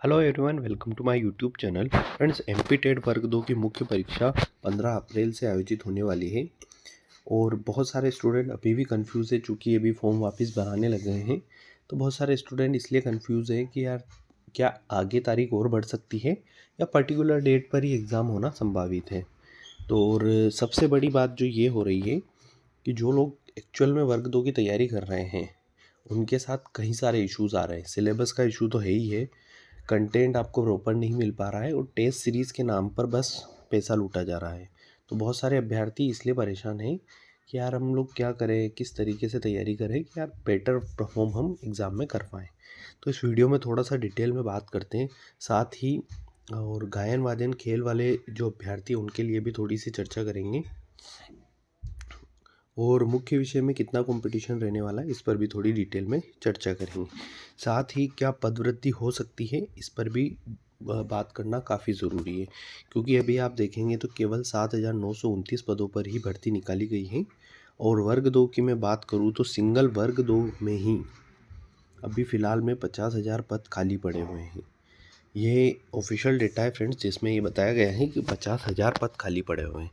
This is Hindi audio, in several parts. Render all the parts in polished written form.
Hello everyone, welcome to my YouTube channel. Friends, MP TET वर्ग 2 की मुख्य परीक्षा 15 अप्रैल से आयोजित होने वाली है और बहुत सारे स्टूडेंट अभी भी कंफ्यूज है, चूँकि अभी फॉर्म वापस भराने लग गए हैं। तो बहुत सारे स्टूडेंट इसलिए कंफ्यूज है कि यार क्या आगे तारीख और बढ़ सकती है या पर्टिकुलर डेट पर ही एग्ज़ाम होना संभावित है। तो और सबसे बड़ी बात जो ये हो रही है कि जो लोग एक्चुअल में वर्ग 2 की तैयारी कर रहे हैं उनके साथ कई सारे इश्यूज़ आ रहे हैं। सिलेबस का इशू तो है ही है, कंटेंट आपको प्रॉपर नहीं मिल पा रहा है और टेस्ट सीरीज़ के नाम पर बस पैसा लूटा जा रहा है। तो बहुत सारे अभ्यर्थी इसलिए परेशान हैं कि यार हम लोग क्या करें, किस तरीके से तैयारी करें कि यार बेटर परफॉर्म हम एग्ज़ाम में कर पाएँ। तो इस वीडियो में थोड़ा सा डिटेल में बात करते हैं, साथ ही और गायन वादन खेल वाले जो अभ्यर्थी हैं उनके लिए भी थोड़ी सी चर्चा करेंगे और मुख्य विषय में कितना कंपटीशन रहने वाला है इस पर भी थोड़ी डिटेल में चर्चा करेंगे। साथ ही क्या पदवृद्धि हो सकती है इस पर भी बात करना काफ़ी ज़रूरी है, क्योंकि अभी आप देखेंगे तो केवल 7,929 पदों पर ही भर्ती निकाली गई है। और वर्ग 2 की मैं बात करूँ तो सिंगल वर्ग 2 में ही अभी फ़िलहाल में 50,000 पद खाली पड़े हुए हैं। ये ऑफिशियल डेटा है फ्रेंड्स, जिसमें ये बताया गया है कि 50,000 पद खाली पड़े हुए हैं।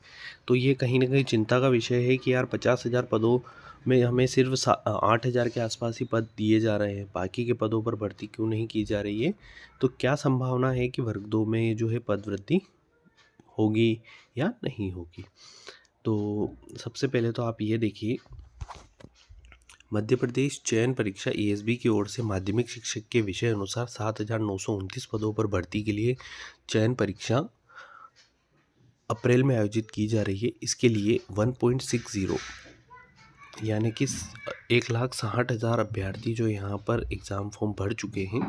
तो ये कहीं ना कहीं चिंता का विषय है कि यार 50,000 पदों में हमें सिर्फ 8,000 के आसपास ही पद दिए जा रहे हैं, बाकी के पदों पर भर्ती क्यों नहीं की जा रही है। तो क्या संभावना है कि वर्ग 2 में जो है पद वृद्धि होगी या नहीं होगी। तो सबसे पहले तो आप ये देखिए, मध्य प्रदेश चयन परीक्षा ईएसबी की ओर से माध्यमिक शिक्षक के विषय अनुसार 7,929 पदों पर भर्ती के लिए चयन परीक्षा अप्रैल में आयोजित की जा रही है। इसके लिए 1.60 यानी कि 1,60,000 अभ्यर्थी जो यहाँ पर एग्ज़ाम फॉर्म भर चुके हैं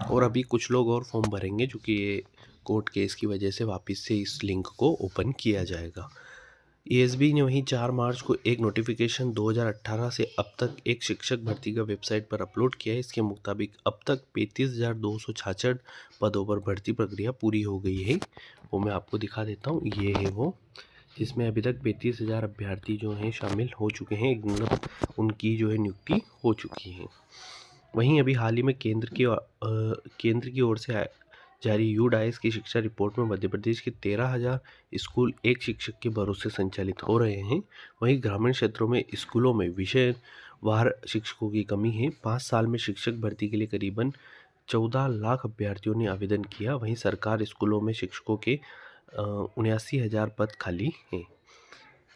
और अभी कुछ लोग और फॉर्म भरेंगे, जो कि ये कोर्ट केस की वजह से वापस से इस लिंक को ओपन किया जाएगा। ईएसबी ने वहीं 4 मार्च को एक नोटिफिकेशन 2018 से अब तक एक शिक्षक भर्ती का वेबसाइट पर अपलोड किया है। इसके मुताबिक अब तक 35,266 पदों पर भर्ती प्रक्रिया पूरी हो गई है। वो मैं आपको दिखा देता हूँ, ये है वो, जिसमें अभी तक 35,000 अभ्यर्थी जो हैं शामिल हो चुके हैं, मतलब उनकी जो है नियुक्ति हो चुकी है। वहीं अभी हाल ही में केंद्र की ओर से जारी यूडाइस की शिक्षा रिपोर्ट में मध्य प्रदेश के 13,000 स्कूल एक शिक्षक के भरोसे संचालित हो रहे हैं। वहीं ग्रामीण क्षेत्रों में स्कूलों में विषय वार शिक्षकों की कमी है। 5 साल में शिक्षक भर्ती के लिए करीबन 14 लाख अभ्यर्थियों ने आवेदन किया। वहीं सरकार स्कूलों में शिक्षकों के 79,000 पद खाली हैं।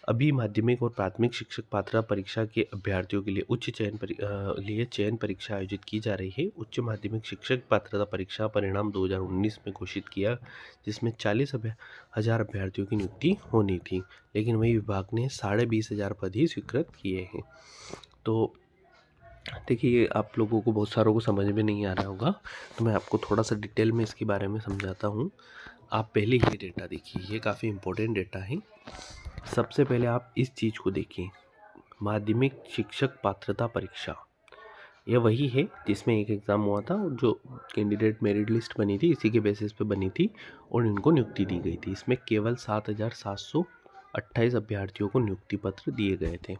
अभी माध्यमिक और प्राथमिक शिक्षक पात्रता परीक्षा के अभ्यर्थियों के लिए चयन परीक्षा आयोजित की जा रही है। उच्च माध्यमिक शिक्षक पात्रता परीक्षा परिणाम 2019 में घोषित किया, जिसमें 40,000 अभ्यर्थियों की नियुक्ति होनी थी, लेकिन वही विभाग ने 20,500 पद ही स्वीकृत किए हैं। तो देखिए, आप लोगों को बहुत सारों को समझ में नहीं आ रहा होगा, तो मैं आपको थोड़ा सा डिटेल में इसके बारे में समझाता हूँ। आप पहले ये डेटा देखिए, ये काफ़ी इम्पोर्टेंट डेटा है। सबसे पहले आप इस चीज़ को देखिए, माध्यमिक शिक्षक पात्रता परीक्षा, यह वही है जिसमें एक एग्ज़ाम हुआ था और जो कैंडिडेट मेरिट लिस्ट बनी थी इसी के बेसिस पे बनी थी और इनको नियुक्ति दी गई थी। इसमें केवल 7,728 अभ्यर्थियों को नियुक्ति पत्र दिए गए थे।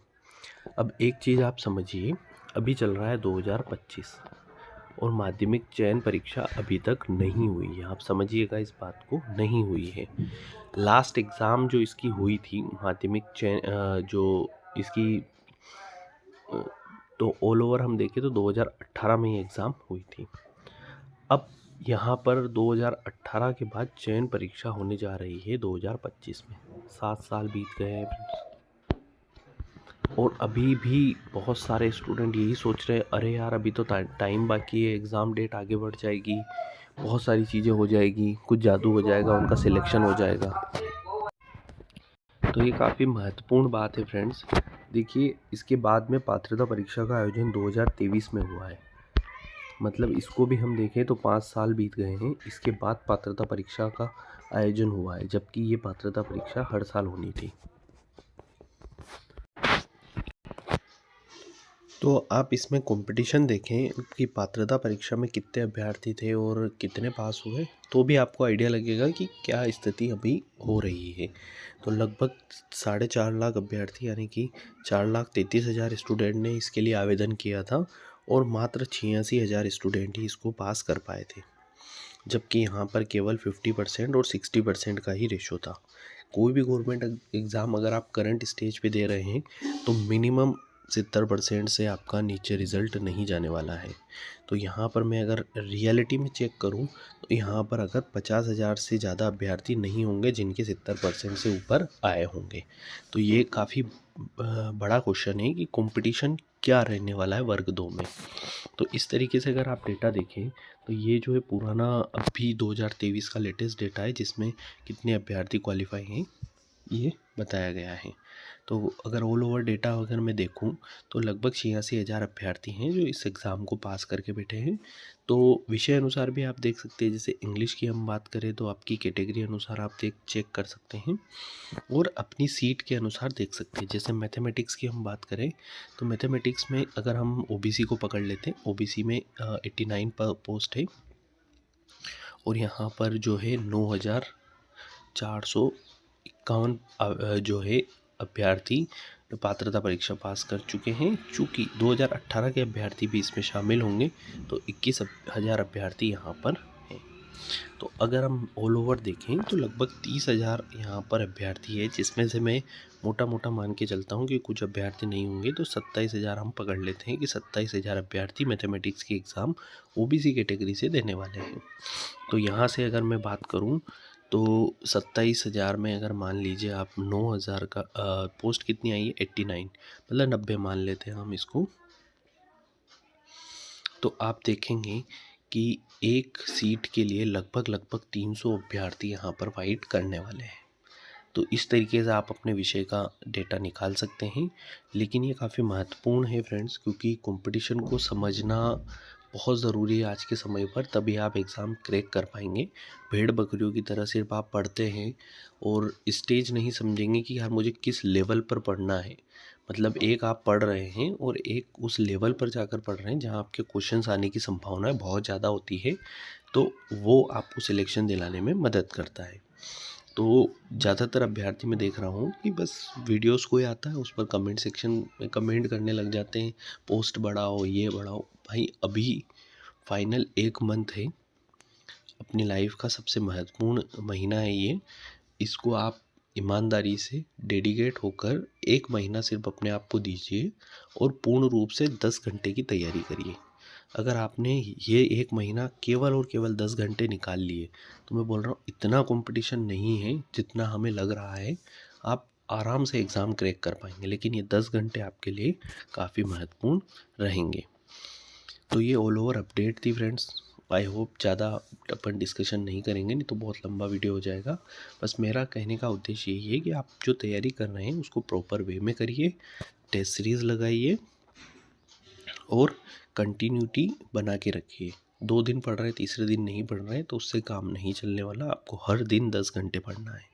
अब एक चीज़ आप समझिए, अभी चल रहा है 2025 और माध्यमिक चयन परीक्षा अभी तक नहीं हुई है। आप समझिएगा, इस बात को नहीं हुई है। लास्ट एग्ज़ाम जो इसकी हुई थी माध्यमिक चयन जो इसकी तो ऑल ओवर हम देखें तो 2018 में ये एग्ज़ाम हुई थी। अब यहाँ पर 2018 के बाद चयन परीक्षा होने जा रही है 2025 में। 7 साल बीत गए हैं और अभी भी बहुत सारे स्टूडेंट यही सोच रहे हैं, अरे यार अभी तो टाइम बाकी है, एग्ज़ाम डेट आगे बढ़ जाएगी, बहुत सारी चीज़ें हो जाएगी, कुछ जादू हो जाएगा, उनका सिलेक्शन हो जाएगा। तो ये काफ़ी महत्वपूर्ण बात है फ्रेंड्स। देखिए, इसके बाद में पात्रता परीक्षा का आयोजन 2023 में हुआ है, मतलब इसको भी हम देखें तो 5 साल बीत गए हैं। इसके बाद पात्रता परीक्षा का आयोजन हुआ है, जबकि ये पात्रता परीक्षा हर साल होनी थी। तो आप इसमें कंपटीशन देखें कि पात्रता परीक्षा में कितने अभ्यर्थी थे और कितने पास हुए, तो भी आपको आइडिया लगेगा कि क्या स्थिति अभी हो रही है। तो लगभग 4.5 लाख अभ्यर्थी यानी कि 4,33,000 स्टूडेंट ने इसके लिए आवेदन किया था और मात्र 86,000 स्टूडेंट ही इसको पास कर पाए थे। जबकि यहाँ पर केवल 50% और 60% का ही रेशो था। कोई भी गवर्नमेंट एग्ज़ाम अगर आप करंट स्टेज पे दे रहे हैं तो मिनिमम 70% से आपका नीचे रिज़ल्ट नहीं जाने वाला है। तो यहाँ पर मैं अगर रियलिटी में चेक करूँ तो यहाँ पर अगर 50,000 से ज़्यादा अभ्यर्थी नहीं होंगे जिनके 70% से ऊपर आए होंगे। तो ये काफ़ी बड़ा क्वेश्चन है कि कंपटीशन क्या रहने वाला है वर्ग 2 में। तो इस तरीके से अगर आप डेटा देखें तो ये जो है पुराना अभी 2023 का लेटेस्ट डेटा है जिसमें कितने अभ्यर्थी क्वालिफाई हैं ये बताया गया है। तो अगर ऑल ओवर डेटा अगर मैं देखूं तो लगभग 86,000 अभ्यर्थी हैं जो इस एग्ज़ाम को पास करके बैठे हैं। तो विषय अनुसार भी आप देख सकते हैं, जैसे इंग्लिश की हम बात करें तो आपकी कैटेगरी अनुसार आप चेक कर सकते हैं और अपनी सीट के अनुसार देख सकते हैं। जैसे मैथमेटिक्स की हम बात करें तो मैथमेटिक्स में अगर हम ओबीसी को पकड़ लेते हैं, ओबीसी में 89 पोस्ट है और यहाँ पर जो है 9,451 जो है अभ्यर्थी पात्रता परीक्षा पास कर चुके हैं। चूँकि 2018 के अभ्यर्थी भी इसमें शामिल होंगे तो 21,000 अभ्यर्थी यहाँ पर हैं। तो अगर हम ऑल ओवर देखें तो लगभग 30,000 यहाँ पर अभ्यर्थी है, जिसमें से मैं मोटा मोटा मान के चलता हूँ कि कुछ अभ्यर्थी नहीं होंगे तो 27,000 हम पकड़ लेते हैं कि 27,000 अभ्यर्थी मैथमेटिक्स की एग्ज़ाम ओबीसी कैटेगरी से देने वाले हैं। तो यहाँ से अगर मैं बात करूँ तो 27,000 में अगर मान लीजिए आप 9,000 का पोस्ट कितनी आई है 89, मतलब 90 मान लेते हैं हम इसको। तो आप देखेंगे कि एक सीट के लिए लगभग 300 अभ्यर्थी यहाँ पर फाइट करने वाले हैं। तो इस तरीके से आप अपने विषय का डेटा निकाल सकते हैं। लेकिन ये काफ़ी महत्वपूर्ण है फ्रेंड्स, क्योंकि कंपटीशन को समझना बहुत ज़रूरी है आज के समय पर, तभी आप एग्ज़ाम क्रैक कर पाएंगे। भेड़ बकरियों की तरह सिर्फ आप पढ़ते हैं और स्टेज नहीं समझेंगे कि यार मुझे किस लेवल पर पढ़ना है। मतलब एक आप पढ़ रहे हैं और एक उस लेवल पर जाकर पढ़ रहे हैं जहाँ आपके क्वेश्चंस आने की संभावनाएं बहुत ज़्यादा होती है, तो वो आपको सिलेक्शन दिलाने में मदद करता है। तो ज़्यादातर अभ्यर्थी मैं देख रहा हूँ कि बस वीडियोस कोई आता है उस पर कमेंट सेक्शन में कमेंट करने लग जाते हैं, पोस्ट बढ़ाओ ये बढ़ाओ। भाई अभी फाइनल 1 मंथ है, अपनी लाइफ का सबसे महत्वपूर्ण महीना है ये। इसको आप ईमानदारी से डेडिकेट होकर 1 महीना सिर्फ अपने आप को दीजिए और पूर्ण रूप से 10 घंटे की तैयारी करिए। अगर आपने ये 1 महीना केवल और केवल 10 घंटे निकाल लिए तो मैं बोल रहा हूँ इतना कंपटीशन नहीं है जितना हमें लग रहा है। आप आराम से एग्ज़ाम क्रैक कर पाएंगे, लेकिन ये 10 घंटे आपके लिए काफ़ी महत्वपूर्ण रहेंगे। तो ये ऑल ओवर अपडेट थी फ्रेंड्स। आई होप ज़्यादा अपन डिस्कशन नहीं करेंगे, नहीं तो बहुत लंबा वीडियो हो जाएगा। बस मेरा कहने का उद्देश्य यही है कि आप जो तैयारी कर रहे हैं उसको प्रॉपर वे में करिए, टेस्ट सीरीज़ लगाइए और कंटिन्यूटी बना के रखिए। 2 दिन पढ़ रहे हैं, तीसरे दिन नहीं पढ़ रहे हैं तो उससे काम नहीं चलने वाला। आपको हर दिन 10 घंटे पढ़ना है।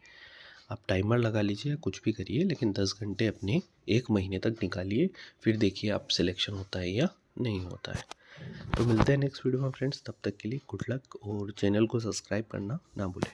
आप टाइमर लगा लीजिए या कुछ भी करिए, लेकिन 10 घंटे अपने 1 महीने तक निकालिए, फिर देखिए आप सिलेक्शन होता है या नहीं होता है। तो मिलते हैं नेक्स्ट वीडियो में फ्रेंड्स, तब तक के लिए गुड लक और चैनल को सब्सक्राइब करना ना भूलें।